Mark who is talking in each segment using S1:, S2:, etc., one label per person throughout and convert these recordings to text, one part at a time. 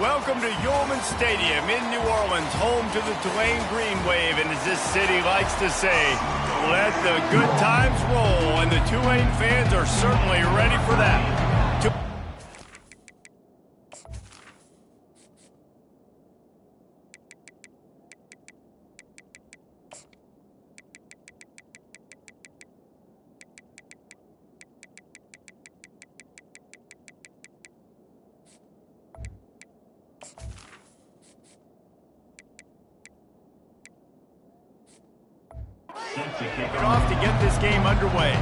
S1: Welcome to Yulman Stadium in New Orleans, home to the Tulane Green Wave, and as this city likes to say, let the good times roll, and the Tulane fans are certainly ready for that. Kick it off to get this game underway.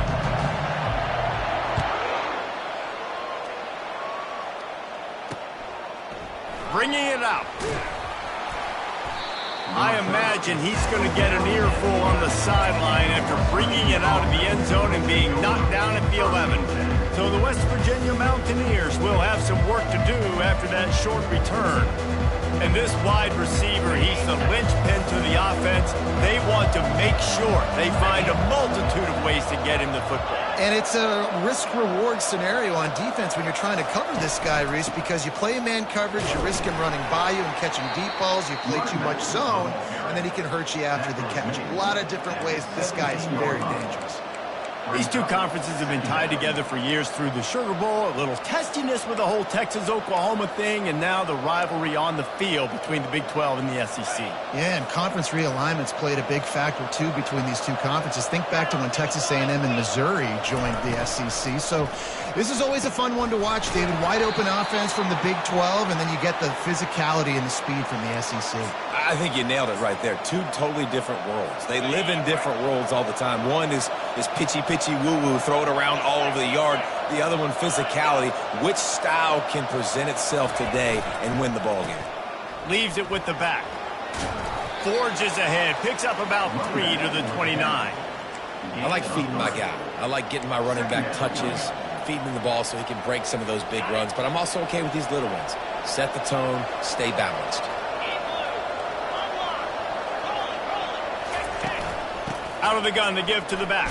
S1: Bringing it out. I imagine he's going to get an earful on the sideline after bringing it out of the end zone and being knocked down at the 11. So the West Virginia Mountaineers will have some work to do after that short return. And this wide receiver, he's the linchpin to the offense. They want to make sure they find a multitude of ways to get him the football.
S2: And it's a risk-reward scenario on defense when you're trying to cover this guy, Reese, because you play man coverage, you risk him running by you and catching deep balls, you play too much zone, and then he can hurt you after the catch. A lot of different ways. This guy is very dangerous.
S1: These two conferences have been tied together for years through the Sugar Bowl, a little testiness with the whole Texas-Oklahoma thing, and now the rivalry on the field between the Big 12 and the SEC.
S2: Yeah, and conference realignments played a big factor, too, between these two conferences. Think back to when Texas A&M and Missouri joined the SEC. So this is always a fun one to watch, David. Wide-open offense from the Big 12, and then you get the physicality and the speed from the SEC.
S3: I think you nailed it right there. Two totally different worlds. They live in different worlds all the time. One is pitchy, woo-woo, throw it around all over the yard. The other one, physicality. Which style can present itself today and win the ball game?
S1: Leaves it with the back. Forges ahead. Picks up about 3 to the 29.
S3: I like feeding my guy. I like getting my running back touches, feeding him the ball so he can break some of those big runs. But I'm also okay with these little ones. Set the tone, stay balanced.
S1: Out of the gun to give to the back.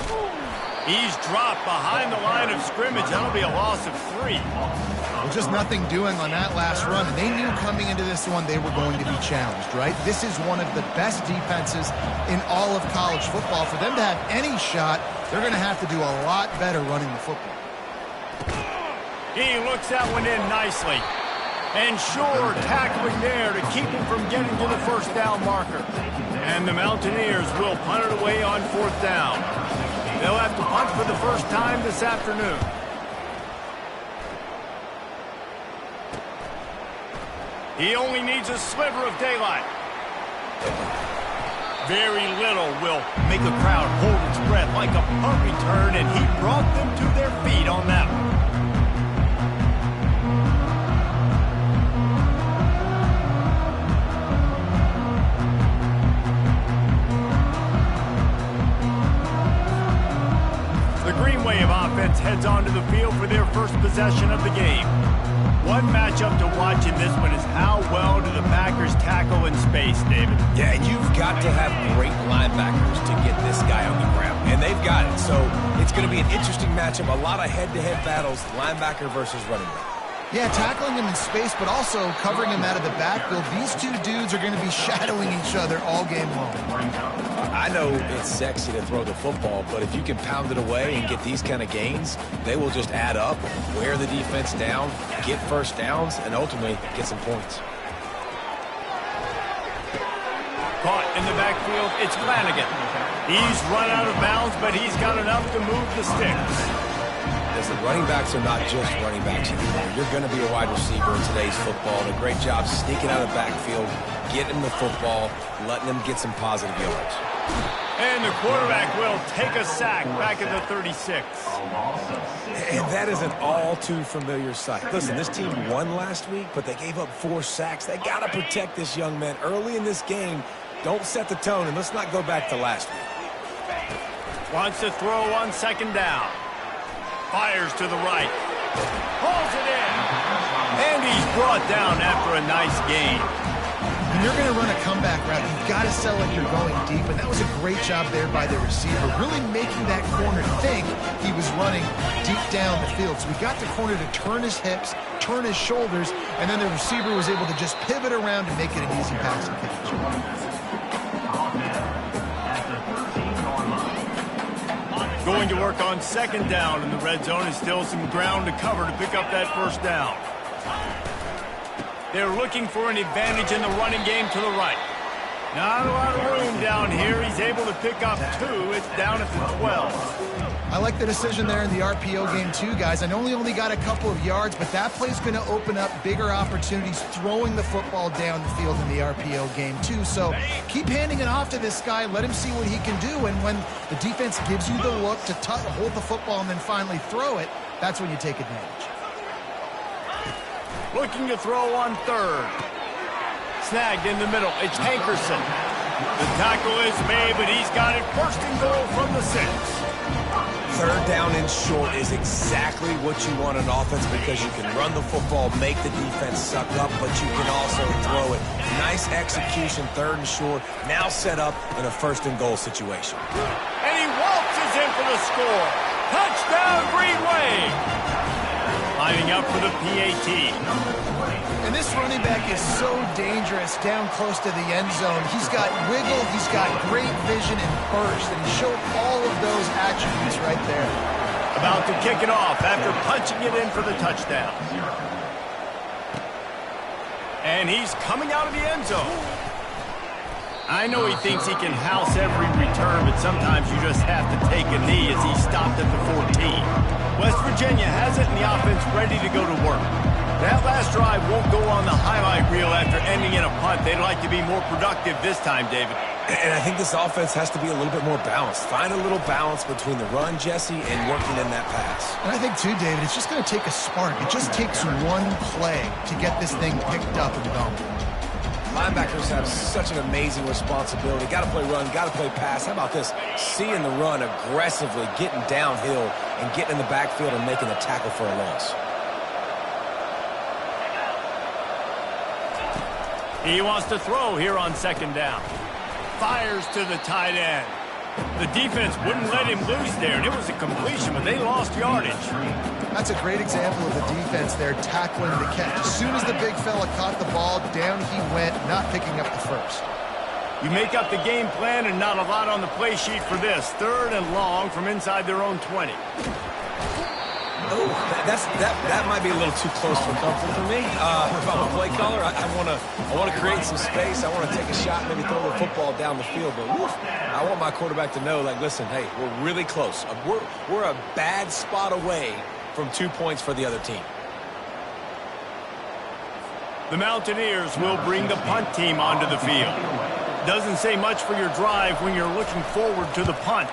S1: He's dropped behind the line of scrimmage. That'll be a loss of 3.
S2: Well, just nothing doing on that last run. And they knew coming into this one they were going to be challenged, right? This is one of the best defenses in all of college football. For them to have any shot, they're going to have to do a lot better running the football.
S1: He looks that one in nicely. And sure, tackling there to keep him from getting to the first down marker. And the Mountaineers will punt it away on 4th down. They'll have to punt for the first time this afternoon. He only needs a sliver of daylight. Very little will make a crowd hold its breath like a punt return, and he brought them to their feet on that one. Offense heads onto the field for their first possession of the game. One matchup to watch in this one is how well do the Packers tackle in space, David?
S3: Yeah, and you've got to have great linebackers to get this guy on the ground, and they've got it. So it's going to be an interesting matchup, a lot of head-to-head battles, linebacker versus running back.
S2: Yeah, tackling him in space, but also covering him out of the backfield. These two dudes are going to be shadowing each other all game long.
S3: I know it's sexy to throw the football, but if you can pound it away and get these kind of gains, they will just add up, wear the defense down, get first downs, and ultimately get some points.
S1: Caught in the backfield, it's Flanagan. He's run out of bounds, but he's got enough to move the sticks.
S3: Listen, running backs are not just running backs anymore. You're going to be a wide receiver in today's football. And a great job sneaking out of the backfield, getting the football, letting them get some positive yards.
S1: And the quarterback will take a sack back at the 36.
S3: And that is an all too familiar sight. Listen, this team won last week, but they gave up 4 sacks. They got to protect this young man early in this game. Don't set the tone, and let's not go back to last week.
S1: Wants to throw on 2nd down. Fires to the right. Pulls it in. And he's brought down after a nice gain.
S2: You when you're going to run a comeback route, you've got to sell like you're going deep, and that was a great job there by the receiver, really making that corner think he was running deep down the field. So we got the corner to turn his hips, turn his shoulders, and then the receiver was able to just pivot around and make it an easy pass and catch.
S1: Going to work on second down in the red zone, and still some ground to cover to pick up that first down. They're looking for an advantage in the running game to the right. Not a lot of room down here. He's able to pick up 2. It's down at the 12.
S2: I like the decision there in the RPO game too, guys. I know he only got a couple of yards, but that play's going to open up bigger opportunities throwing the football down the field in the RPO game too. So keep handing it off to this guy. Let him see what he can do. And when the defense gives you the look to hold the football and then finally throw it, that's when you take advantage.
S1: Looking to throw on third. Snagged in the middle. It's Hankerson. The tackle is made, but he's got it first and goal from the 6.
S3: Third down and short is exactly what you want in offense, because you can run the football, make the defense suck up, but you can also throw it. Nice execution, third and short, now set up in a first and goal situation.
S1: And he waltzes in for the score. Touchdown, Green Wave. Lining up for the PAT.
S2: And this running back is so dangerous down close to the end zone. He's got wiggle, he's got great vision and burst, and he showed all of those attributes right there.
S1: About to kick it off after punching it in for the touchdown. And he's coming out of the end zone. I know he thinks he can house every return, but sometimes you just have to take a knee as he stopped at the 14. West Virginia has it in the offense ready to go to work. That last drive won't go on the highlight reel after ending in a punt. They'd like to be more productive this time, David.
S3: And I think this offense has to be a little bit more balanced. Find a little balance between the run, Jesse, and working in that pass.
S2: And I think, too, David, it's just going to take a spark. It just takes one play to get this thing picked up and going.
S3: Linebackers have such an amazing responsibility. Got to play run, got to play pass. How about this? Seeing the run aggressively, getting downhill, and getting in the backfield and making a tackle for a loss.
S1: He wants to throw here on second down. Fires to the tight end. The defense wouldn't let him loose there, and it was a completion, but they lost yardage.
S2: That's a great example of the defense there tackling the catch. As soon as the big fella caught the ball, down he went, not picking up the first.
S1: You make up the game plan and not a lot on the play sheet for this. Third and long from inside their own 20.
S3: Oh, that might be a little too close for comfort for me. If I'm a play caller, I want to create some space. I want to take a shot, maybe throw the football down the field. But I want my quarterback to know, like, listen, hey, we're really close. We're a bad spot away from 2 points for the other team.
S1: The Mountaineers will bring the punt team onto the field. Doesn't say much for your drive when you're looking forward to the punt.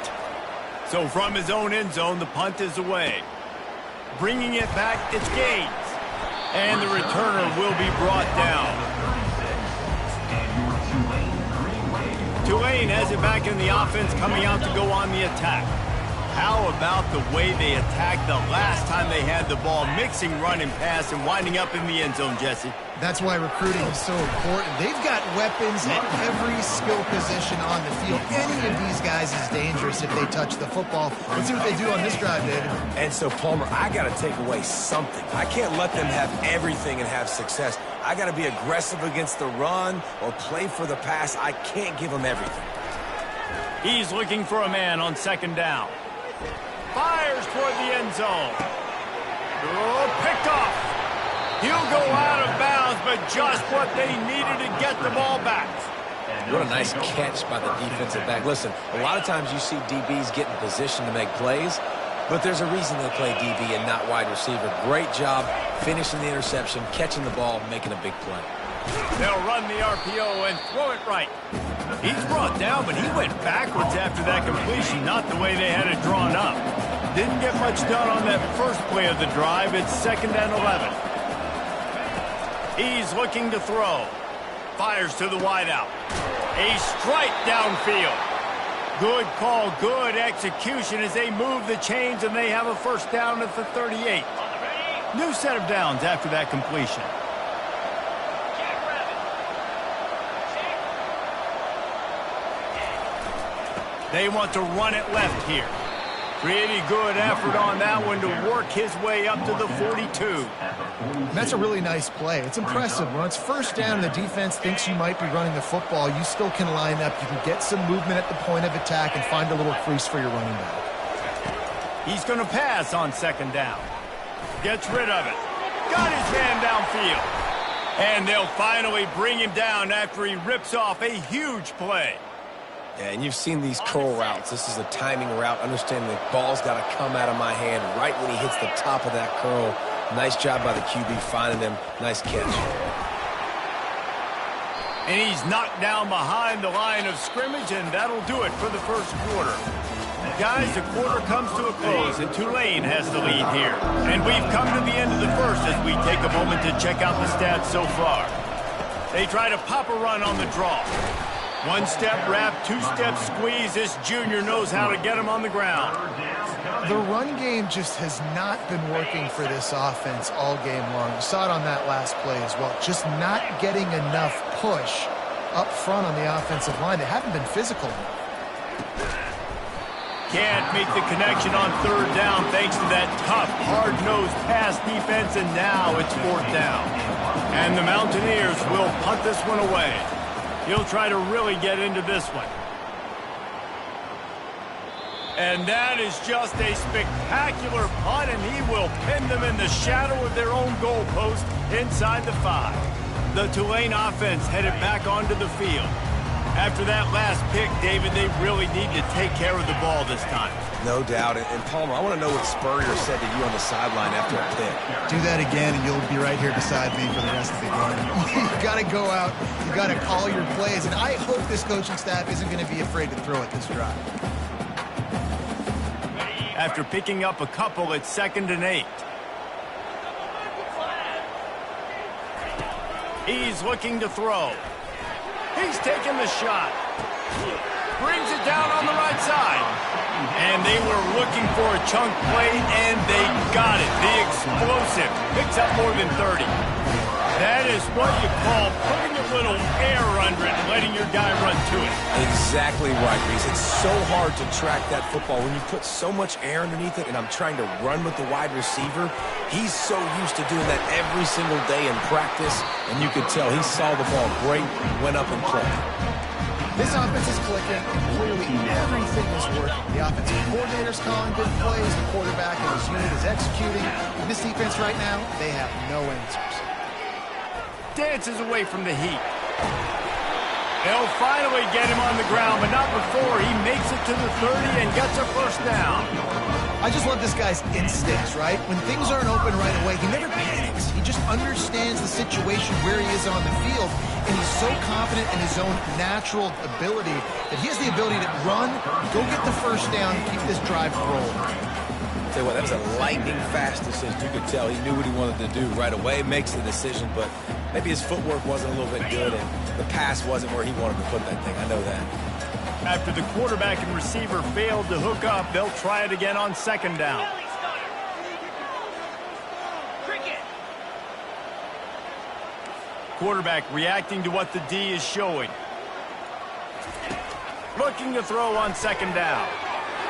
S1: So from his own end zone, the punt is away. Bringing it back, it's Gaines. And the returner will be brought down. Tulane has it back in the offense, coming out to go on the attack. How about the way they attacked the last time they had the ball, mixing run and pass and winding up in the end zone, Jesse?
S2: That's why recruiting is so important. They've got weapons at every skill position on the field. Any of these guys is dangerous if they touch the football. Let's see what they do on this drive, David.
S3: And so, Palmer, I got to take away something. I can't let them have everything and have success. I got to be aggressive against the run or play for the pass. I can't give them everything.
S1: He's looking for a man on second down. Fires toward the end zone. Oh, picked off. He'll go out of bounds, but just what they needed to get the ball back.
S3: What a nice catch by the defensive back. Listen, a lot of times you see DBs get in position to make plays, but there's a reason they play DB and not wide receiver. Great job finishing the interception, catching the ball, making a big play.
S1: They'll run the RPO and throw it right. He's brought down, but he went backwards after that completion, not the way they had it drawn up. Didn't get much done on that first play of the drive. It's 2nd and 11. He's looking to throw. Fires to the wideout. A strike downfield. Good call, good execution as they move the chains and they have a first down at the 38. New set of downs after that completion. They want to run it left here. Pretty good effort on that one to work his way up to the 42.
S2: That's a really nice play. It's impressive. When it's first down, the defense thinks you might be running the football. You still can line up. You can get some movement at the point of attack and find a little crease for your running back.
S1: He's going to pass on second down. Gets rid of it. Got his man downfield. And they'll finally bring him down after he rips off a huge play.
S3: Yeah, and you've seen these curl routes. This is a timing route. Understanding the ball's got to come out of my hand right when he hits the top of that curl. Nice job by the QB finding him. Nice catch.
S1: And he's knocked down behind the line of scrimmage, and that'll do it for the first quarter. Guys, the quarter comes to a close, and Tulane has the lead here. And we've come to the end of the first as we take a moment to check out the stats so far. They try to pop a run on the draw. One-step wrap, two-step squeeze. This junior knows how to get him on the ground.
S2: The run game just has not been working for this offense all game long. You saw it on that last play as well. Just not getting enough push up front on the offensive line. They haven't been physical enough.
S1: Can't make the connection on third down thanks to that tough, hard-nosed pass defense, and now it's fourth down. And the Mountaineers will punt this one away. He'll try to really get into this one. And that is just a spectacular punt, and he will pin them in the shadow of their own goalpost inside the 5. The Tulane offense headed back onto the field. After that last pick, David, they really need to take care of the ball this time.
S3: No doubt. And Palmer, I want to know what Spurrier said to you on the sideline after a pick.
S2: Do that again, and you'll be right here beside me for the rest of the game. You got to go out. You got to call your plays, and I hope this coaching staff isn't going to be afraid to throw it this drive.
S1: After picking up a couple, it's 2nd and 8. He's looking to throw. He's taking the shot. Brings it down on the right side. And they were looking for a chunk play, and they got it. The explosive picks up more than 30. That is what you call putting a little air under it and letting your guy run to it.
S3: Exactly right, Reese. It's so hard to track that football when you put so much air underneath it, and I'm trying to run with the wide receiver. He's so used to doing that every single day in practice, and you could tell he saw the ball great, went up and played.
S2: This offense is clicking, and clearly everything is working. The offensive coordinator's calling good plays, the quarterback and his unit is executing. And this defense right now, they have no answers.
S1: Dances away from the heat. They'll finally get him on the ground, but not before he makes it to the 30 and gets a first down.
S2: I just love this guy's instincts, right? When things aren't open right away, he never panics. He just understands the situation where he is on the field, and he's so confident in his own natural ability that he has the ability to run, go get the first down, and keep this drive rolling.
S3: Tell you what, that was a lightning-fast decision. You could tell he knew what he wanted to do right away, makes the decision, but maybe his footwork wasn't a little bit good, and the pass wasn't where he wanted to put that thing. I know that.
S1: After the quarterback and receiver failed to hook up, they'll try it again on 2nd down. Quarterback reacting to what the D is showing. Looking to throw on 2nd down.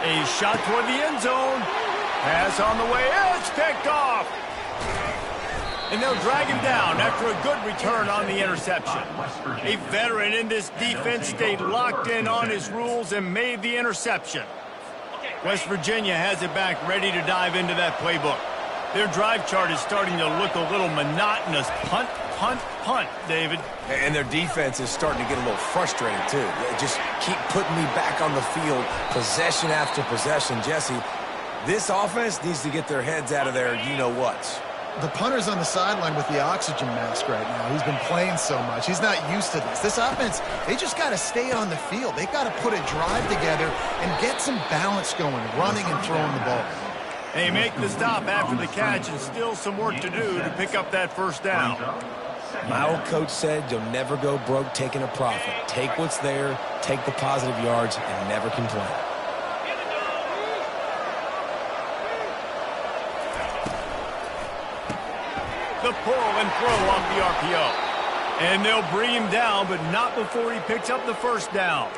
S1: A shot toward the end zone. Pass on the way. It's picked off. And they'll drag him down after a good return on the interception. A veteran in this defense stayed locked in on his rules and made the interception. West Virginia has it back, ready to dive into that playbook. Their drive chart is starting to look a little monotonous. Punt, punt, punt, David.
S3: And their defense is starting to get a little frustrated, too. They just keep putting me back on the field, possession after possession. Jesse, this offense needs to get their heads out of their you-know-whats.
S2: The punter's on the sideline with the oxygen mask right now. He's been playing so much. He's not used to this. This offense, they just got to stay on the field. They've got to put a drive together and get some balance going, running and throwing the ball.
S1: They make the stop after the catch, and still some work to do to pick up that first down.
S3: My old coach said you'll never go broke taking a profit. Take what's there, take the positive yards, and never complain.
S1: The pull and throw off the RPO. And they'll bring him down, but not before he picks up the first down.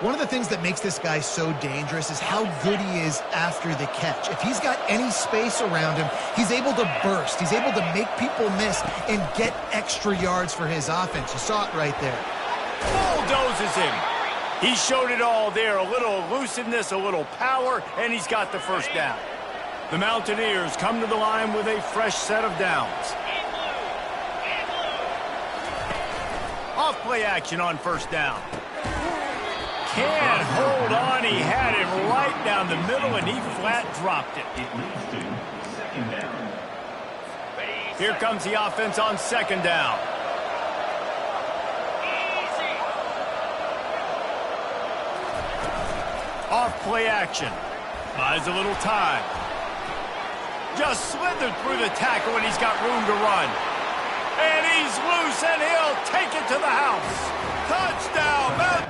S2: One of the things that makes this guy so dangerous is how good he is after the catch. If he's got any space around him, he's able to burst. He's able to make people miss and get extra yards for his offense. You saw it right there.
S1: Bulldozes him. He showed it all there. A little elusiveness, a little power, and he's got the first down. The Mountaineers come to the line with a fresh set of downs. Off play action on first down. Can't hold on. He had him right down the middle, and he flat dropped it. Here comes the offense on second down. Off play action. Buys a little time. Just slithered through the tackle, and he's got room to run. And he's loose, and he'll take it to the house. Touchdown, Mount.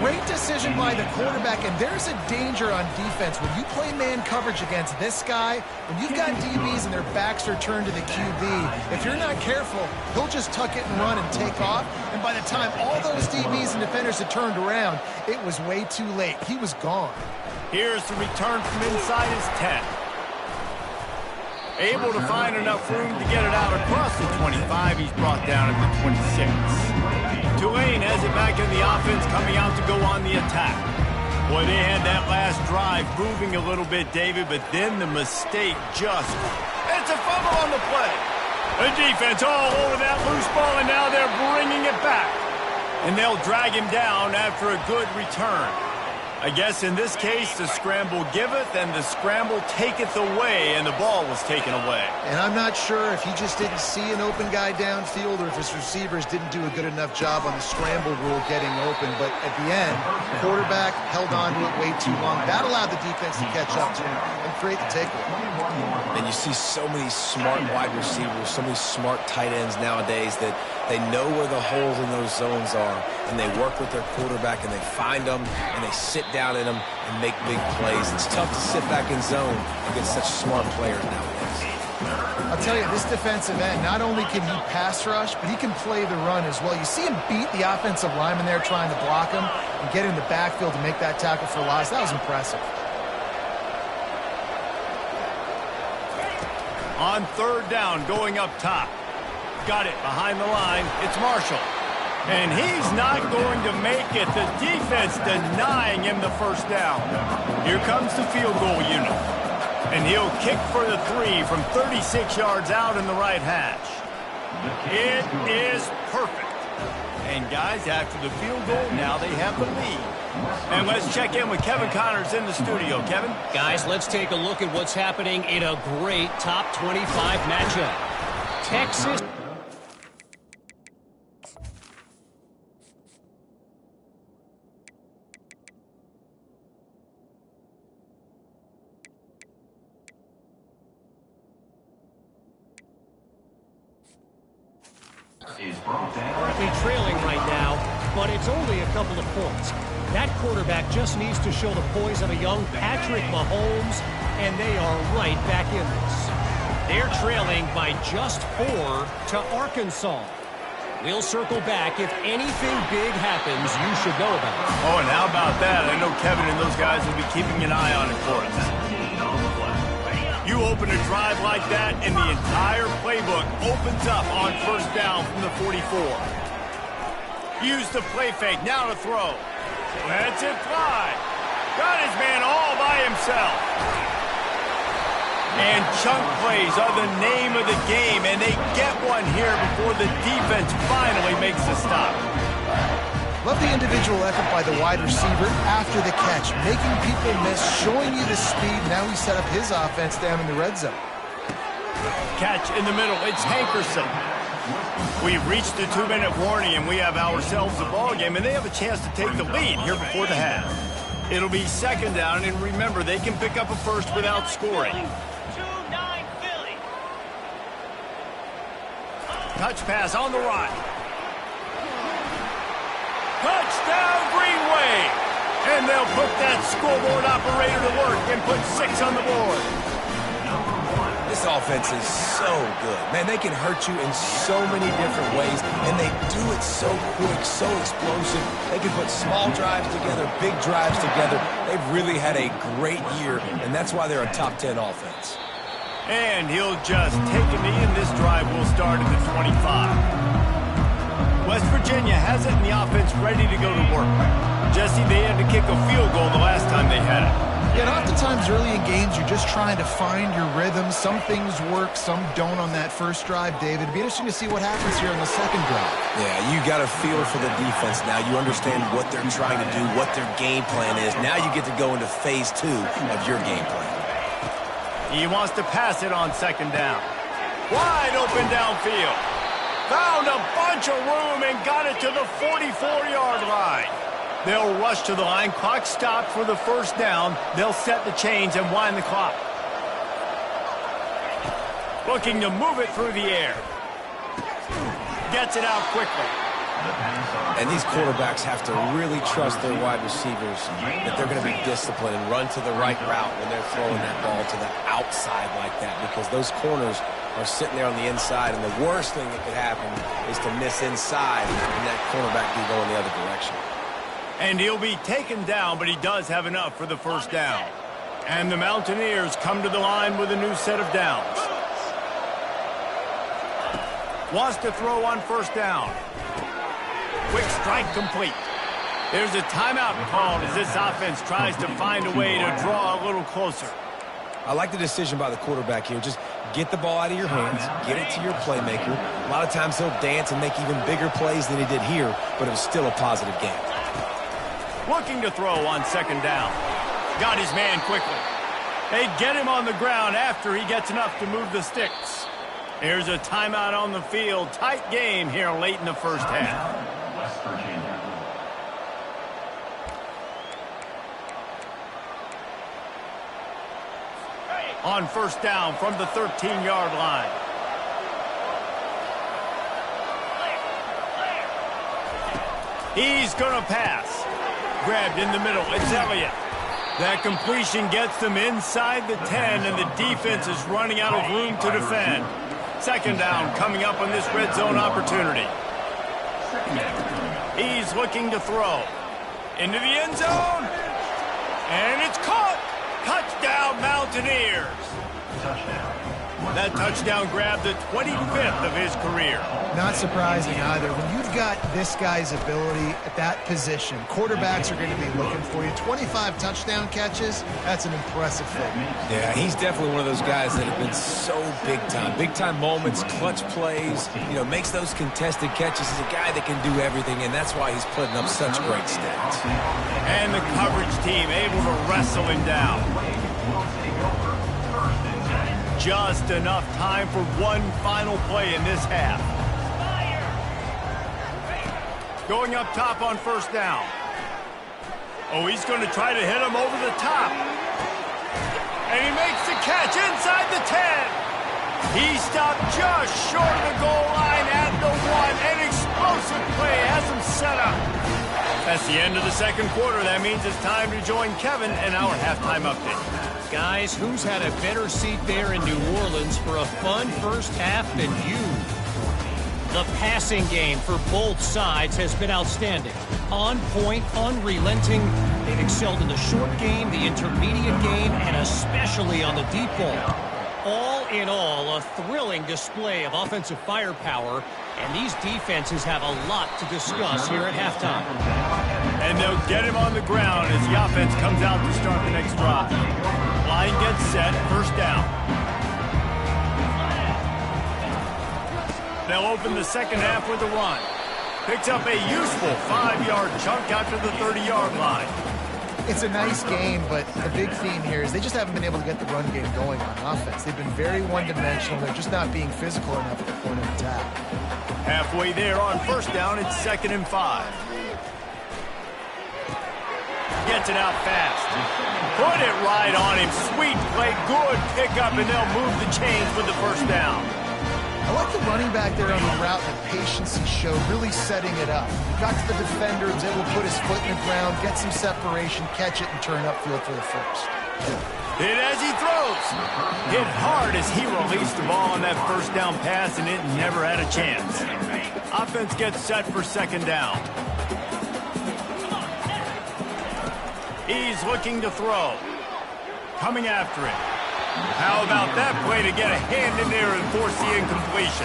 S2: Great decision by the quarterback, and there's a danger on defense. When you play man coverage against this guy, when you've got DBs and their backs are turned to the QB, if you're not careful, he'll just tuck it and run and take off. And by the time all those DBs and defenders had turned around, it was way too late. He was gone.
S1: Here's the return from inside his 10. Able to find enough room to get it out across the 25. He's brought down at the 26. Tulane has it back in the offense, coming out to go on the attack. Boy, they had that last drive moving a little bit, David, but then the mistake just... It's a fumble on the play. The defense all over that loose ball, and now they're bringing it back. And they'll drag him down after a good return. I guess in this case, the scramble giveth and the scramble taketh away, and the ball was taken away.
S2: And I'm not sure if he just didn't see an open guy downfield or if his receivers didn't do a good enough job on the scramble rule getting open. But at the end, quarterback held on to it way too long. That allowed the defense to catch up to him and create the takeaway.
S3: And you see so many smart wide receivers, so many smart tight ends nowadays that they know where the holes in those zones are, and they work with their quarterback, and they find them, and they sit down in them and make big plays. It's tough to sit back in zone against such smart players nowadays.
S2: I'll tell you, this defensive end, not only can he pass rush, but he can play the run as well. You see him beat the offensive lineman there trying to block him and get in the backfield to make that tackle for loss. That was impressive.
S1: On third down, going up top. Got it behind the line. It's Marshall. And he's not going to make it. The defense denying him the first down. Here comes the field goal unit. And he'll kick for the 3 from 36 yards out in the right hash. It is perfect. And guys, after the field goal, now they have the lead. And let's check in with Kevin Connors in the studio. Kevin?
S4: Guys, let's take a look at what's happening in a great top 25 matchup. Texas currently trailing right now, but it's only a couple of points. That quarterback just needs to show the poise of a young Patrick Mahomes, and they are right back in this. They're trailing by just 4 to Arkansas. We'll circle back if anything big happens you should know about.
S1: Oh, and how about that? I know Kevin and those guys will be keeping an eye on it for us. You open a drive like that, and the entire playbook opens up on first down from the 44. Use the play fake, now to throw. Lets it fly. Got his man all by himself. And chunk plays are the name of the game, and they get one here before the defense finally makes the stop.
S2: Love the individual effort by the wide receiver after the catch, making people miss, showing you the speed. Now he set up his offense down in the red zone.
S1: Catch in the middle. It's Hankerson. We've reached the 2-minute warning, and we have ourselves a ball game, and they have a chance to take the lead here before the half. It'll be second down, and remember, they can pick up a first without scoring. Touch pass on the right. Touchdown, Green Wave. And they'll put that scoreboard operator to work and put 6 on the board.
S3: This offense is so good. Man, they can hurt you in so many different ways, and they do it so quick, so explosive. They can put small drives together, big drives together. They've really had a great year, and that's why they're a top 10 offense.
S1: And he'll just take a knee, and this drive will start at the 25. West Virginia has it in the offense ready to go to work. Jesse, they had to kick a field goal the last time they had it.
S2: Yeah, and oftentimes early in games, you're just trying to find your rhythm. Some things work, some don't on that first drive, David. It'd be interesting to see what happens here in the second drive.
S3: Yeah, you got a feel for the defense now. You understand what they're trying to do, what their game plan is. Now you get to go into phase 2 of your game plan.
S1: He wants to pass it on second down. Wide open downfield. Found a bunch of room and got it to the 44-yard line. They'll rush to the line. Clock stopped for the first down. They'll set the chains and wind the clock. Looking to move it through the air. Gets it out quickly.
S3: And these quarterbacks have to really trust their wide receivers that they're going to be disciplined and run to the right route when they're throwing that ball to the outside like that, because those corners are sitting there on the inside, and the worst thing that could happen is to miss inside and that cornerback be going the other direction.
S1: And he'll be taken down, but he does have enough for the first down. And the Mountaineers come to the line with a new set of downs. Wants to throw on first down. Quick strike complete. There's a timeout called as this offense tries to find a way to draw a little closer.
S3: I like the decision by the quarterback here. Just get the ball out of your hands, get it to your playmaker. A lot of times he'll dance and make even bigger plays than he did here, but it was still a positive game.
S1: Looking to throw on second down. Got his man quickly. They get him on the ground after he gets enough to move the sticks. Here's a timeout on the field. Tight game here late in the first half.
S5: West Virginia.
S1: On first down from the 13-yard line. He's going to pass. Grabbed in the middle. It's Elliott. That completion gets them inside the 10, and the defense is running out of room to defend. Second down coming up on this red zone opportunity. He's looking to throw. Into the end zone. And it's caught. Touchdown, Mountaineers.
S5: Touchdown.
S1: That touchdown grabbed the 25th of his career.
S2: Not surprising either. When you've got this guy's ability at that position, quarterbacks are going to be looking for you. 25 touchdown catches, that's an impressive thing.
S3: Yeah, he's definitely one of those guys that have been so big time. Big time moments, clutch plays, makes those contested catches. He's a guy that can do everything, and that's why he's putting up such great stats.
S1: And the coverage team able to wrestle him down. Just enough time for one final play in this half. Going up top on first down. Oh, he's going to try to hit him over the top. And he makes the catch inside the 10. He stopped just short of the goal line at the 1. An explosive play has him set up. That's the end of the second quarter. That means it's time to join Kevin in our halftime update.
S4: Guys, who's had a better seat there in New Orleans for a fun first half than you? The passing game for both sides has been outstanding. On point, unrelenting. They've excelled in the short game, the intermediate game, and especially on the deep ball. All in all, a thrilling display of offensive firepower, and these defenses have a lot to discuss here at halftime.
S1: And they'll get him on the ground as the offense comes out to start the next drive. Line gets set, first down. They'll open the second half with a run. Picks up a useful 5-yard chunk out to the 30-yard line.
S2: It's a nice game, but the big theme here is they just haven't been able to get the run game going on offense. They've been very one-dimensional. They're just not being physical enough at the point of attack.
S1: Halfway there on first down, it's 2nd and 5. Gets it out fast. Put it right on him. Sweet play, good pickup, and they'll move the chains with the first down.
S2: I like the running back there on the route, the patience he showed, really setting it up. He got to the defender, was able to put his foot in the ground, get some separation, catch it, and turn upfield for the first.
S1: Hit as he throws. Hit hard as he released the ball on that first down pass, and it never had a chance. Offense gets set for second down. He's looking to throw. Coming after it. How about that play to get a hand in there and force the incompletion?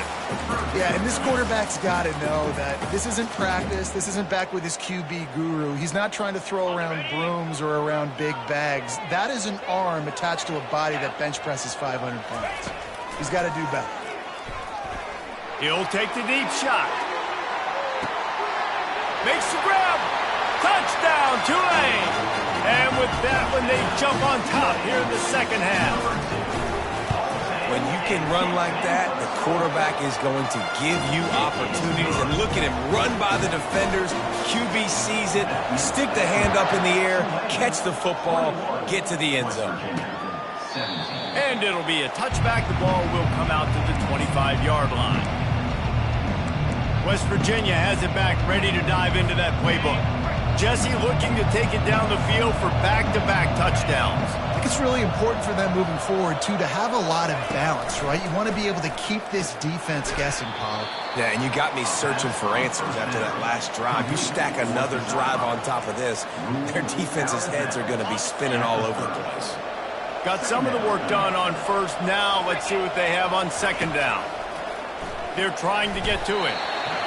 S2: Yeah, and this quarterback's got to know that this isn't practice. This isn't back with his QB guru. He's not trying to throw around brooms or around big bags. That is an arm attached to a body that bench presses 500 pounds. He's got to do better.
S1: He'll take the deep shot. Makes the grab. Touchdown, Tulane. And with that one, they jump on top here in the second half.
S3: When you can run like that, the quarterback is going to give you opportunities. And look at him run by the defenders. QB sees it. Stick the hand up in the air, catch the football, get to the end zone.
S1: And it'll be a touchback. The ball will come out to the 25-yard line. West Virginia has it back, ready to dive into that playbook. Jesse looking to take it down the field for back-to-back touchdowns.
S2: I think it's really important for them moving forward, too, to have a lot of balance, right? You want to be able to keep this defense guessing, Paul.
S3: Yeah, and you got me searching for answers after that last drive. You stack another drive on top of this, their defense's heads are going to be spinning all over the place.
S1: Got some of the work done on first. Now let's see what they have on second down. They're trying to get to it.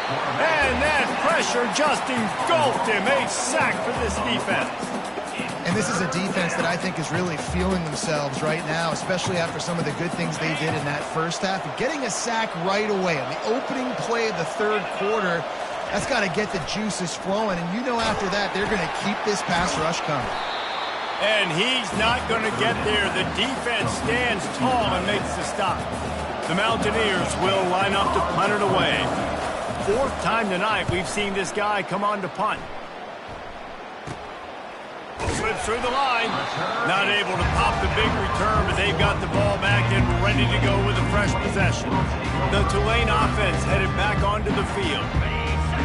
S1: And that pressure just engulfed him. A sack for this defense.
S2: And this is a defense that I think is really feeling themselves right now, especially after some of the good things they did in that first half. Getting a sack right away on the opening play of the third quarter, that's got to get the juices flowing. And you know after that, they're going to keep this pass rush coming.
S1: And he's not going to get there. The defense stands tall and makes the stop. The Mountaineers will line up to punt it away. Fourth time tonight we've seen this guy come on to punt. Slips through the line. Not able to pop the big return, but they've got the ball back and ready to go with a fresh possession. The Tulane offense headed back onto the field.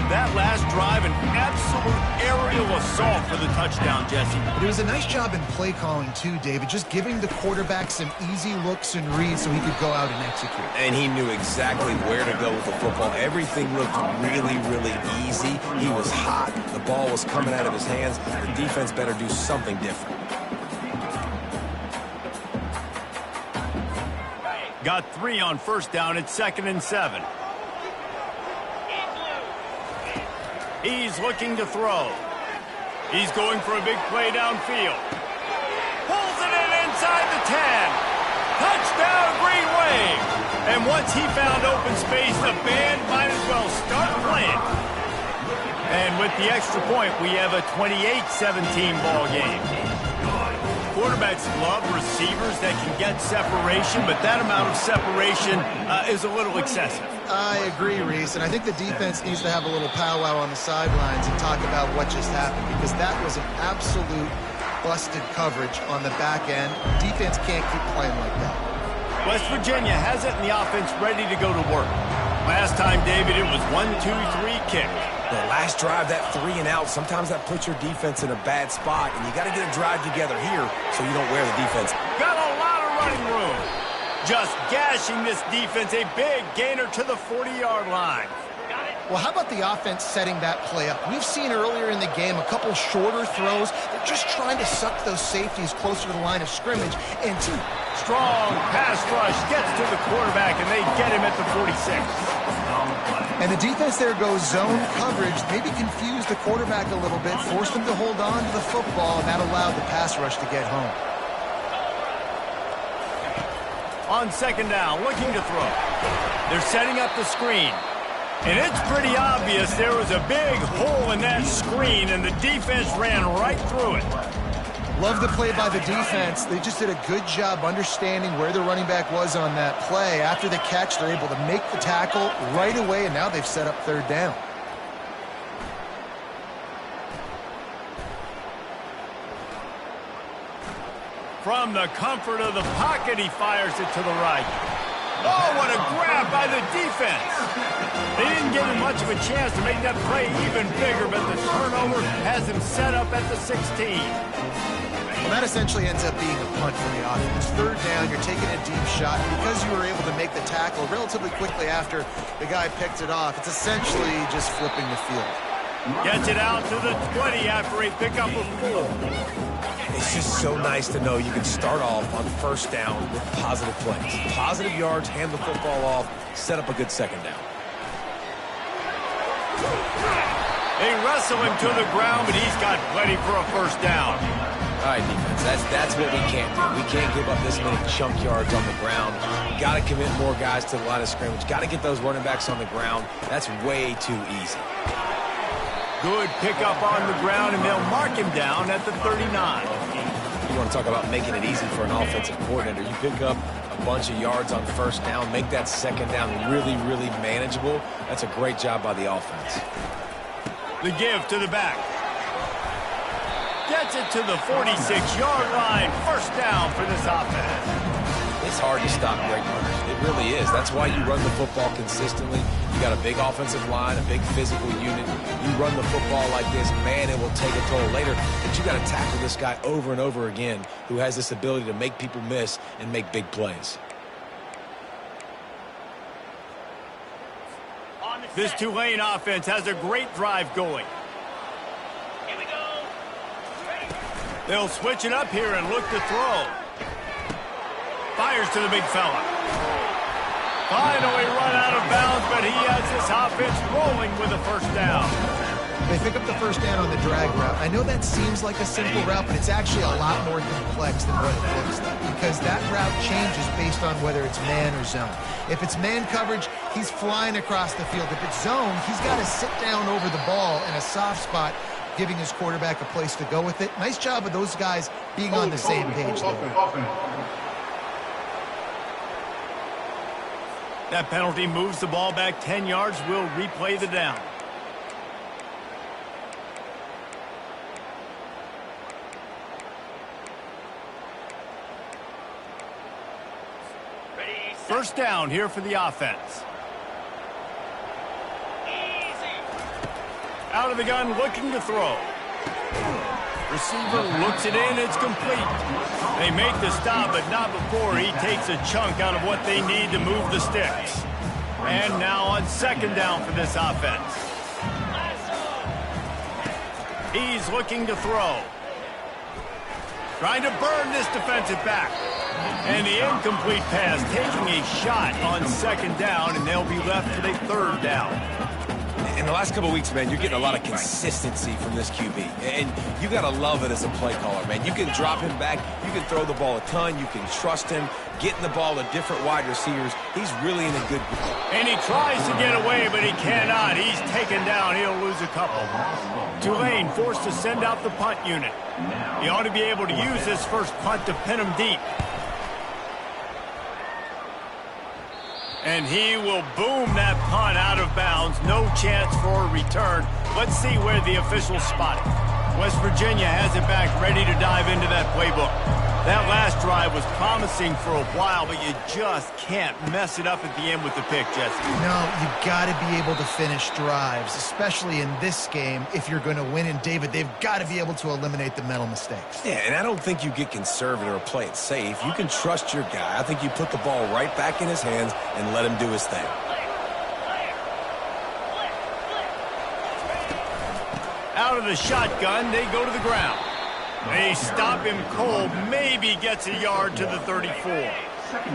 S1: That last drive, an absolute aerial assault for the touchdown, Jesse.
S2: But it was a nice job in play calling, too, David, just giving the quarterback some easy looks and reads so he could go out and execute.
S3: And he knew exactly where to go with the football. Everything looked really, really easy. He was hot. The ball was coming out of his hands. The defense better do something different.
S1: Got 3 on first down. It's 2nd and 7. He's looking to throw. He's going for a big play downfield. Pulls it in inside the 10. Touchdown, Green Wave. And once he found open space, the band might as well start playing. And with the extra point, we have a 28-17 ball game. Quarterbacks love receivers that can get separation, but that amount of separation is a little excessive.
S2: I agree, Reese, and I think the defense needs to have a little powwow on the sidelines and talk about what just happened, because that was an absolute busted coverage on the back end. Defense can't keep playing like that.
S1: West Virginia has it, and the offense ready to go to work. Last time, David, it was 1-2-3 kick.
S3: The last drive, that 3 and out, sometimes that puts your defense in a bad spot, and you got to get a drive together here so you don't wear the defense.
S1: Got a lot of running room. Just gashing this defense, a big gainer to the 40-yard line.
S2: Well, how about the offense setting that play up? We've seen earlier in the game a couple shorter throws. They're just trying to suck those safeties closer to the line of scrimmage. And two,
S1: strong pass rush gets to the quarterback, and they get him at the 46.
S2: And the defense there goes zone coverage, maybe confused the quarterback a little bit, forced him to hold on to the football, and that allowed the pass rush to get home.
S1: On second down, looking to throw. They're setting up the screen. And it's pretty obvious there was a big hole in that screen, and the defense ran right through it.
S2: Love the play by the defense. They just did a good job understanding where the running back was on that play. After the catch, they're able to make the tackle right away, and now they've set up third down.
S1: From the comfort of the pocket, he fires it to the right. Oh, what a grab by the defense. They didn't give him much of a chance to make that play even bigger, but the turnover has him set up at the 16.
S2: Well, that essentially ends up being a punt for the offense. Third down, you're taking a deep shot. Because you were able to make the tackle relatively quickly after the guy picked it off, it's essentially just flipping the field.
S1: Gets it out to the 20 after a pickup of 4.
S3: It's just so nice to know you can start off on first down with positive plays. Positive yards, hand the football off, set up a good second down.
S1: They wrestle him to the ground, but he's got plenty for a first down.
S3: All right, defense, that's what we can't do. We can't give up this many chunk yards on the ground. Got to commit more guys to the line of scrimmage. Got to get those running backs on the ground. That's way too easy.
S1: Good pickup on the ground, and they'll mark him down at the 39.
S3: You want to talk about making it easy for an offensive coordinator. You pick up a bunch of yards on first down, make that second down really, really manageable. That's a great job by the offense.
S1: The give to the back. Gets it to the 46-yard line. First down for this offense.
S3: It's hard to stop great runners. It really is. That's why you run the football consistently. You got a big offensive line, a big physical unit. You run the football like this, man, it will take a toll later. But you got to tackle this guy over and over again who has this ability to make people miss and make big plays.
S1: This Tulane offense has a great drive going.
S6: Here we go.
S1: They'll switch it up here and look to throw. Fires to the big fella. Finally run out of bounds, but he has this offense rolling with a first down.
S2: They pick up the first down on the drag route. I know that seems like a simple route, but it's actually a lot more complex than what it looks like because that route changes based on whether it's man or zone. If it's man coverage, he's flying across the field. If it's zone, he's got to sit down over the ball in a soft spot, giving his quarterback a place to go with it. Nice job of those guys being on the same page there.
S1: That penalty moves the ball back 10 yards. We'll replay the down. First down here for the offense. Out of the gun, looking to throw. Receiver looks it in, it's complete. They make the stop, but not before he takes a chunk out of what they need to move the sticks. And now on second down for this offense. He's looking to throw. Trying to burn this defensive back. And the incomplete pass, taking a shot on second down, and they'll be left with a third down.
S3: In the last couple of weeks, man, you're getting a lot of consistency from this QB. And you got to love it as a play caller, man. You can drop him back. You can throw the ball a ton. You can trust him. Getting the ball to different wide receivers. He's really in a good...
S1: And he tries to get away, but he cannot. He's taken down. He'll lose a couple. Tulane forced to send out the punt unit. He ought to be able to use this first punt to pin him deep. And he will boom that punt out of bounds. No chance for a return. Let's see where the officials spot it. West Virginia has it back, ready to dive into that playbook. That last drive was promising for a while, but you just can't mess it up at the end with the pick, Jesse.
S2: No, you got to be able to finish drives, especially in this game. If you're going to win, and David, they've got to be able to eliminate the mental mistakes.
S3: Yeah, and I don't think you get conservative or play it safe. You can trust your guy. I think you put the ball right back in his hands and let him do his thing.
S1: Out of the shotgun, they go to the ground. They stop him cold, maybe gets a yard to the 34.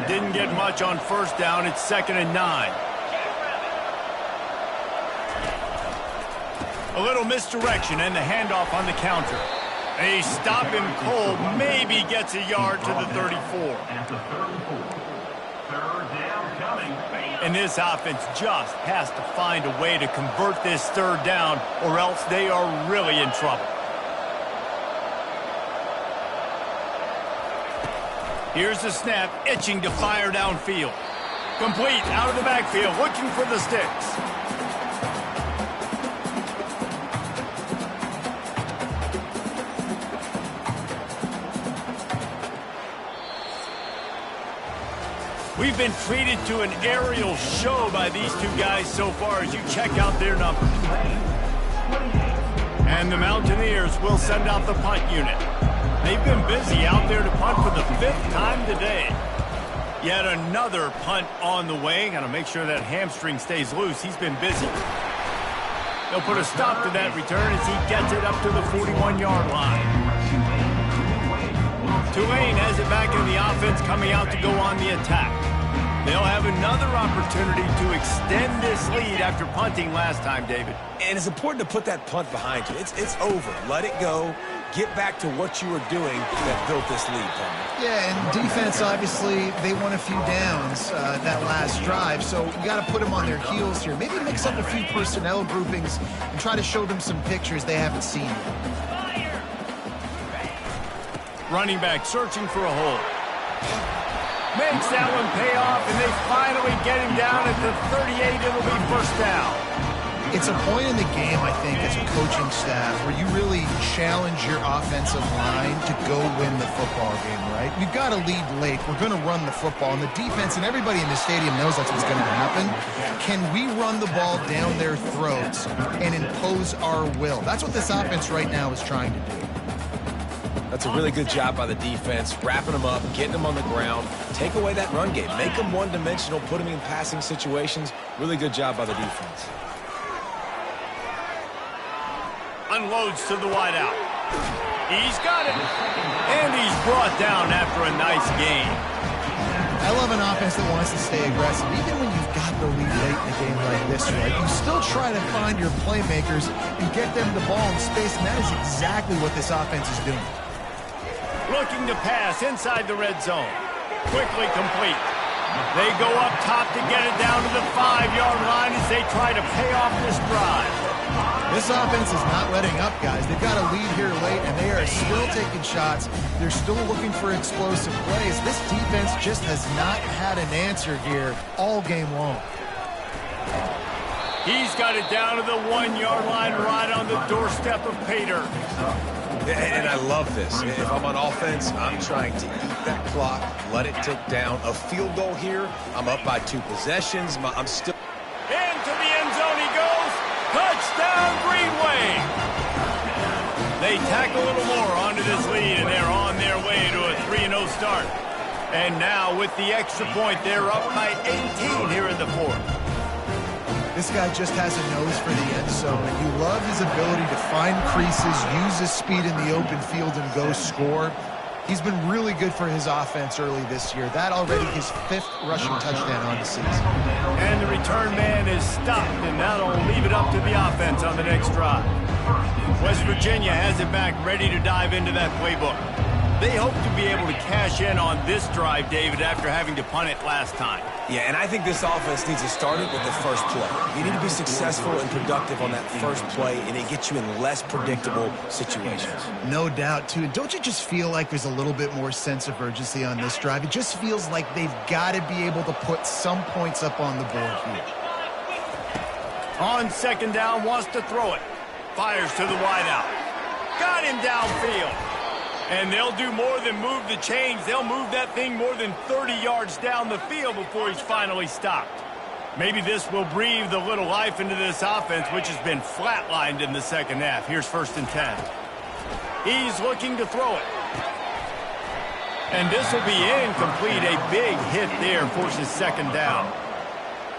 S1: Didn't get much on first down. It's 2nd and 9. A little misdirection and the handoff on the counter. They stop him cold, maybe gets a yard to the 34. And this offense just has to find a way to convert this third down, or else they are really in trouble. Here's the snap, itching to fire downfield. Complete, out of the backfield, looking for the sticks. We've been treated to an aerial show by these two guys so far as you check out their numbers. And the Mountaineers will send out the punt unit. They've been busy out there to punt for the 5th time today. Yet another punt on the way. Got to make sure that hamstring stays loose. He's been busy. They'll put a stop to that return as he gets it up to the 41-yard line. Tulane has it back in the offense, coming out to go on the attack. They'll have another opportunity to extend this lead after punting last time, David.
S3: And it's important to put that punt behind you. It's over. Let it go. Get back to what you were doing that built this lead, Tony.
S2: Yeah, and defense, obviously, they won a few downs that last drive, so you got to put them on their heels here. Maybe mix up a few personnel groupings and try to show them some pictures they haven't seen yet.
S1: Running back searching for a hole. Makes that one pay off, and they finally get him down at the 38. It'll be first down.
S2: It's a point in the game, I think, as a coaching staff, where you really challenge your offensive line to go win the football game, right? You've got to lead late. We're going to run the football, and the defense and everybody in the stadium knows that's what's going to happen. Can we run the ball down their throats and impose our will? That's what this offense right now is trying to do.
S3: That's a really good job by the defense, wrapping them up, getting them on the ground. Take away that run game. Make them one-dimensional, put them in passing situations. Really good job by the defense.
S1: Unloads to the wideout. He's got it. And he's brought down after a nice gain.
S2: I love an offense that wants to stay aggressive. Even when you've got the lead late in a game like this, right, you still try to find your playmakers and get them the ball in space, and that is exactly what this offense is doing.
S1: Looking to pass inside the red zone. Quickly complete. They go up top to get it down to the 5-yard line as they try to pay off this drive.
S2: This offense is not letting up, guys. They've got a lead here late, and they are still taking shots. They're still looking for explosive plays. This defense just has not had an answer here all game long.
S1: He's got it down to the 1-yard line right on the doorstep of Pater.
S3: And I love this. If I'm on offense, I'm trying to eat that clock, let it tick down. A field goal here, I'm up by 2 possessions. I'm still...
S1: Into the end zone he goes. Touchdown, Greenway. They tack a little more onto this lead, and they're on their way to a 3-0 start. And now, with the extra point, they're up by 18 here in the 4th.
S2: This guy just has a nose for the end zone, and you love his ability to find creases, use his speed in the open field, and go score. He's been really good for his offense early this year. That already his 5th rushing touchdown on the season.
S1: And the return man is stopped, and that'll leave it up to the offense on the next drive. West Virginia has it back, ready to dive into that playbook. They hope to be able to cash in on this drive, David, after having to punt it last time.
S3: Yeah, and I think this offense needs to start it with the first play. You need to be successful and productive on that first play, and it gets you in less predictable situations.
S2: No doubt, too. And don't you just feel like there's a little bit more sense of urgency on this drive? It just feels like they've got to be able to put some points up on the board here.
S1: On second down, wants to throw it. Fires to the wideout. Got him downfield. And they'll do more than move the chains. They'll move that thing more than 30 yards down the field before he's finally stopped. Maybe this will breathe a little life into this offense, which has been flatlined in the second half. Here's 1st and 10. He's looking to throw it. And this will be incomplete. A big hit there forces 2nd down.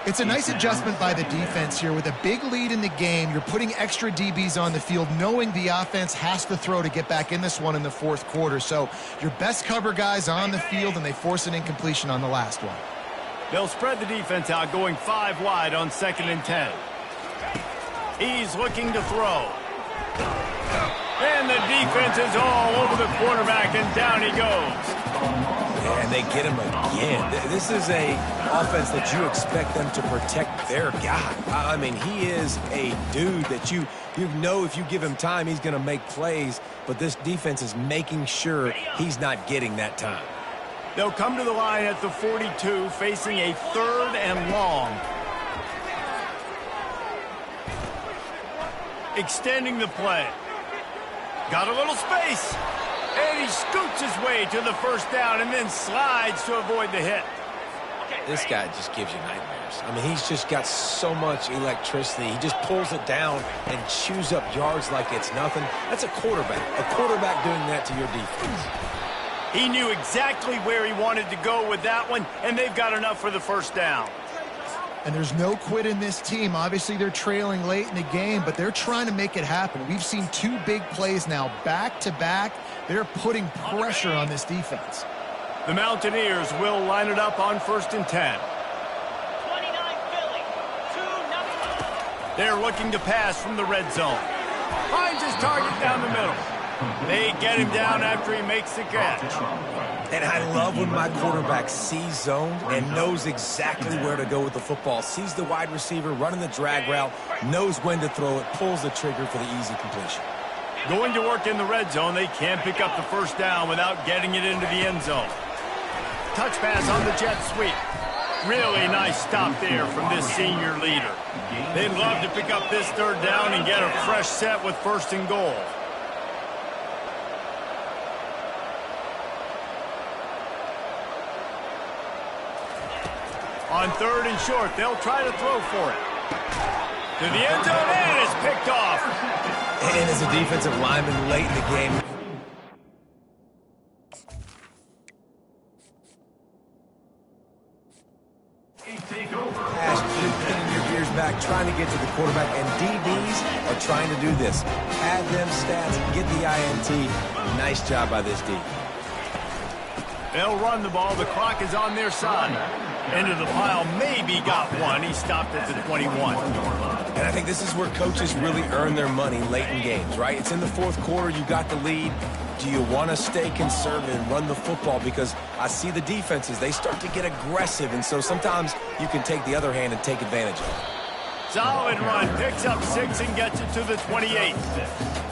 S2: It's a nice adjustment by the defense here. With a big lead in the game, you're putting extra DBs on the field, knowing the offense has to throw to get back in this one in the 4th quarter. So your best cover guys on the field, and they force an incompletion on the last one.
S1: They'll spread the defense out, going 5 wide on 2nd and 10. He's looking to throw. And the defense is all over the quarterback, and down he goes.
S3: And they get him again. This is a offense that you expect them to protect their guy. I mean, he is a dude that you know if you give him time, he's going to make plays. But this defense is making sure he's not getting that time.
S1: They'll come to the line at the 42, facing a 3rd and long. Extending the play. Got a little space. And he scoots his way to the 1st down and then slides to avoid the hit.
S3: This guy just gives you nightmares. I mean, he's just got so much electricity. He just pulls it down and chews up yards like it's nothing. That's a quarterback. A quarterback doing that to your defense.
S1: He knew exactly where he wanted to go with that one, and they've got enough for the first down.
S2: And there's no quit in this team. Obviously, they're trailing late in the game, but they're trying to make it happen. We've seen 2 big plays now, back-to-back. They're putting pressure on this defense.
S1: The Mountaineers will line it up on 1st and 10.
S6: 29 Philly, 2-0.
S1: They're looking to pass from the red zone. Finds his target down the middle. They get him down after he makes the catch.
S3: And I love when my quarterback sees zoned and knows exactly where to go with the football. Sees the wide receiver running the drag route, knows when to throw it, pulls the trigger for the easy completion.
S1: Going to work in the red zone, they can't pick up the first down without getting it into the end zone. Touch pass on the jet sweep. Really nice stop there from this senior leader. They'd love to pick up this 3rd down and get a fresh set with 1st and goal. On 3rd and short, they'll try to throw for it. To the end zone, and it's picked off.
S3: And as a defensive lineman late in the game, pinning your gears back, trying to get to the quarterback, and DBs are trying to do this. Add them stats, get the INT. Nice job by this D.
S1: They'll run the ball. The clock is on their side. Into the pile, maybe got one. He stopped at the 21.
S3: And I think this is where coaches really earn their money late in games, right? It's in the 4th quarter. You got the lead. Do you want to stay conservative and run the football? Because I see the defenses, they start to get aggressive, and so sometimes you can take the other hand and take advantage of it.
S1: Solid run. Picks up 6 and gets it to the 28.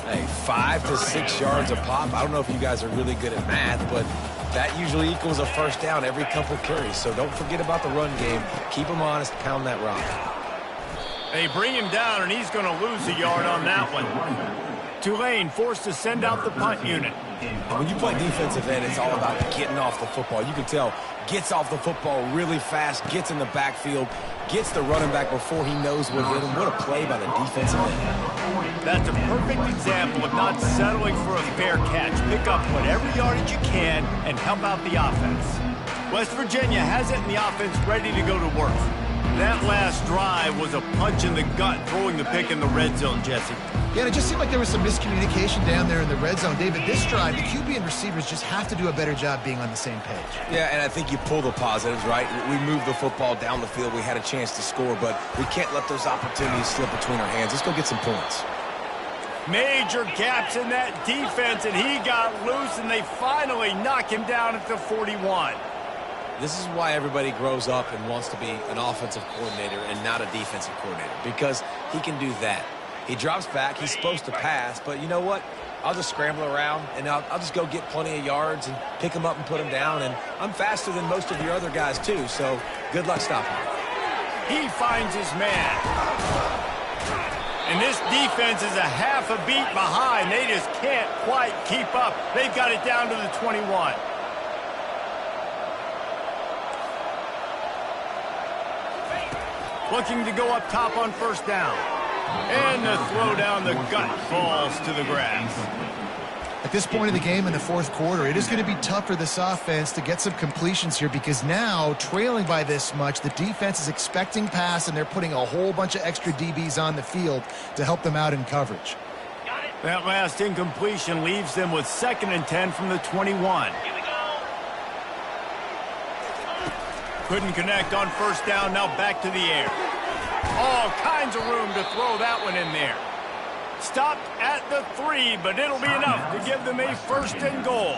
S3: Hey, 5 to 6 yards a pop. I don't know if you guys are really good at math, but that usually equals a first down every couple carries. So don't forget about the run game. Keep them honest. Pound that rock.
S1: They bring him down, and he's going to lose a yard on that one. Tulane forced to send out the punt unit.
S3: When you play defensive end, it's all about getting off the football. You can tell, gets off the football really fast, gets in the backfield, gets the running back before he knows what hit him. What a play by the defensive end.
S1: That's a perfect example of not settling for a fair catch. Pick up whatever yardage you can and help out the offense. West Virginia has it in the offense ready to go to work. That last drive was a punch in the gut, throwing the pick in the red zone, Jesse.
S2: Yeah, and it just seemed like there was some miscommunication down there in the red zone. David, this drive, the QB and receivers just have to do a better job being on the same page.
S3: Yeah, and I think you pull the positives, right? We moved the football down the field. We had a chance to score, but we can't let those opportunities slip between our hands. Let's go get some points.
S1: Major gaps in that defense, and he got loose, and they finally knock him down at the 41.
S3: This is why everybody grows up and wants to be an offensive coordinator and not a defensive coordinator, because he can do that. He drops back. He's supposed to pass, but you know what? I'll just scramble around, and I'll just go get plenty of yards and pick them up and put them down, and I'm faster than most of your other guys, too, so good luck stopping him.
S1: He finds his man. And this defense is a half a beat behind. They just can't quite keep up. They've got it down to the 21. Looking to go up top on first down. And the throw down the gut falls to the grass.
S2: At this point of the game in the 4th quarter, it is going to be tough for this offense to get some completions here, because now, trailing by this much, the defense is expecting pass, and they're putting a whole bunch of extra DBs on the field to help them out in coverage.
S1: That last incompletion leaves them with 2nd and 10 from the 21.
S6: Here we go.
S1: Couldn't connect on first down, now back to the air. All kinds of room to throw that one in there. Stopped at the 3, but it'll be enough to give them a 1st and goal.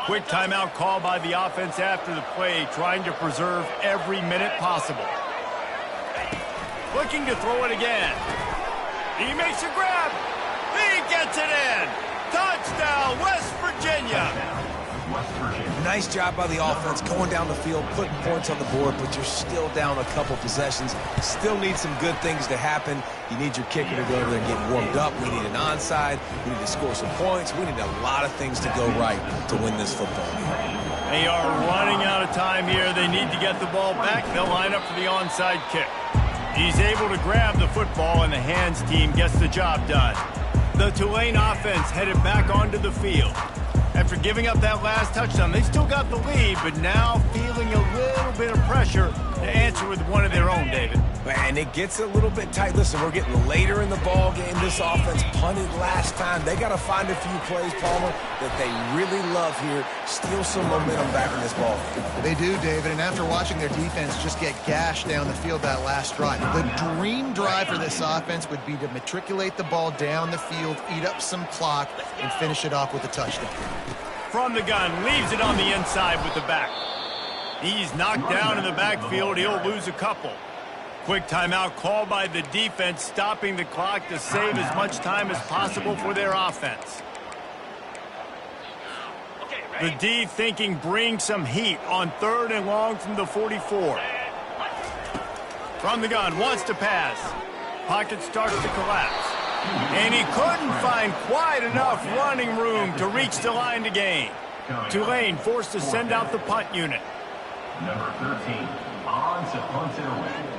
S1: Quick timeout call by the offense after the play, trying to preserve every minute possible. Looking to throw it again. He makes a grab. He gets it in. Touchdown, West Virginia.
S5: West Virginia.
S3: Nice job by the offense going down the field, putting points on the board, but you're still down a couple possessions. Still need some good things to happen. You need your kicker to go over there and get warmed up. We need an onside. We need to score some points. We need a lot of things to go right to win this football game.
S1: They are running out of time here. They need to get the ball back. They'll line up for the onside kick. He's able to grab the football, and the hands team gets the job done. The Tulane offense headed back onto the field. After giving up that last touchdown, they still got the lead, but now feeling a little bit of pressure to answer with one of their own, David.
S3: And it gets a little bit tight. Listen, we're getting later in the ball game. This offense punted last time. They got to find a few plays, Palmer, that they really love here. Steal some momentum back in this ball game.
S2: They do, David, and after watching their defense just get gashed down the field that last drive, the dream drive for this offense would be to matriculate the ball down the field, eat up some clock, and finish it off with a touchdown.
S1: From the gun, leaves it on the inside with the back. He's knocked down in the backfield. He'll lose a couple. Quick timeout called by the defense, stopping the clock to save as much time as possible for their offense. The D thinking bring some heat on 3rd and long from the 44. From the gun, wants to pass. Pocket starts to collapse. And he couldn't find quite enough running room to reach the line to gain. Tulane forced to send out the punt unit.
S5: Number 13, on to punt it away.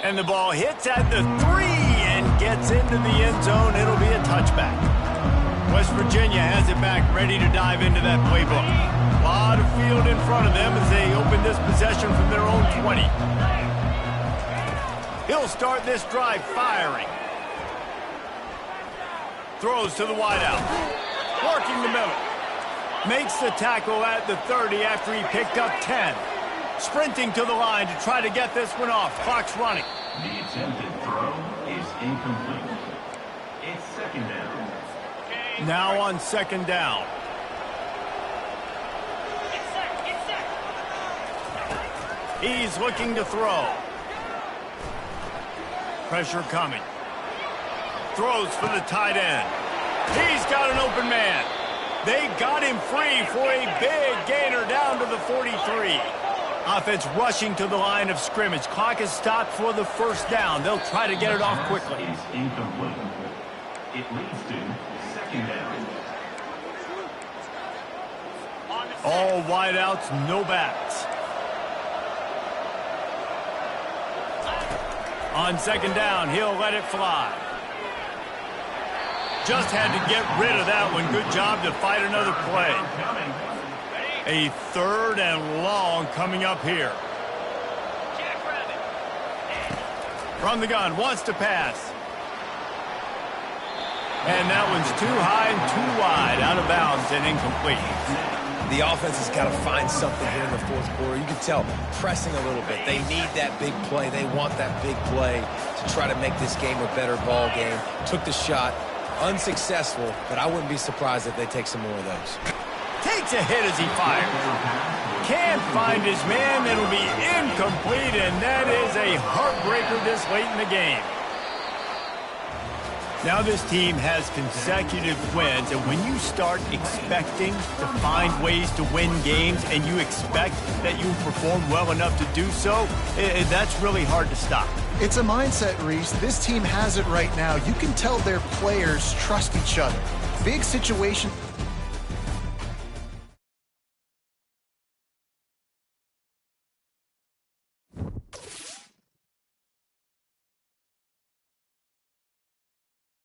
S1: And the ball hits at the 3 and gets into the end zone. It'll be a touchback. West Virginia has it back, ready to dive into that playbook. A lot of field in front of them as they open this possession from their own 20. He'll start this drive firing. Throws to the wideout. Working the middle. Makes the tackle at the 30 after he picked up 10. Sprinting to the line to try to get this one off. Clock's running.
S5: The attempted throw is incomplete. It's 2nd down.
S1: Now on 2nd down. He's looking to throw. Pressure coming. Throws for the tight end. He's got an open man. They got him free for a big gainer down to the 43. Offense rushing to the line of scrimmage. Clock is stopped for the 1st down. They'll try to get it off quickly.
S5: It's incomplete. It leads to 2nd down.
S1: All wideouts, no backs. On 2nd down, he'll let it fly. Just had to get rid of that one. Good job to fight another play. A 3rd and long coming up here. From the gun, wants to pass. And that one's too high and too wide, out of bounds and incomplete.
S3: The offense has got to find something here in the 4th quarter. You can tell pressing a little bit. They need that big play. They want that big play to try to make this game a better ball game. Took the shot, unsuccessful, but I wouldn't be surprised if they take some more of those.
S1: Takes a hit as he fires. Can't find his man. It'll be incomplete, and that is a heartbreaker this late in the game. Now this team has consecutive wins, and when you start expecting to find ways to win games and you expect that you perform well enough to do so, that's really hard to stop.
S2: It's a mindset, Reese. This team has it right now. You can tell their players trust each other. Big situation.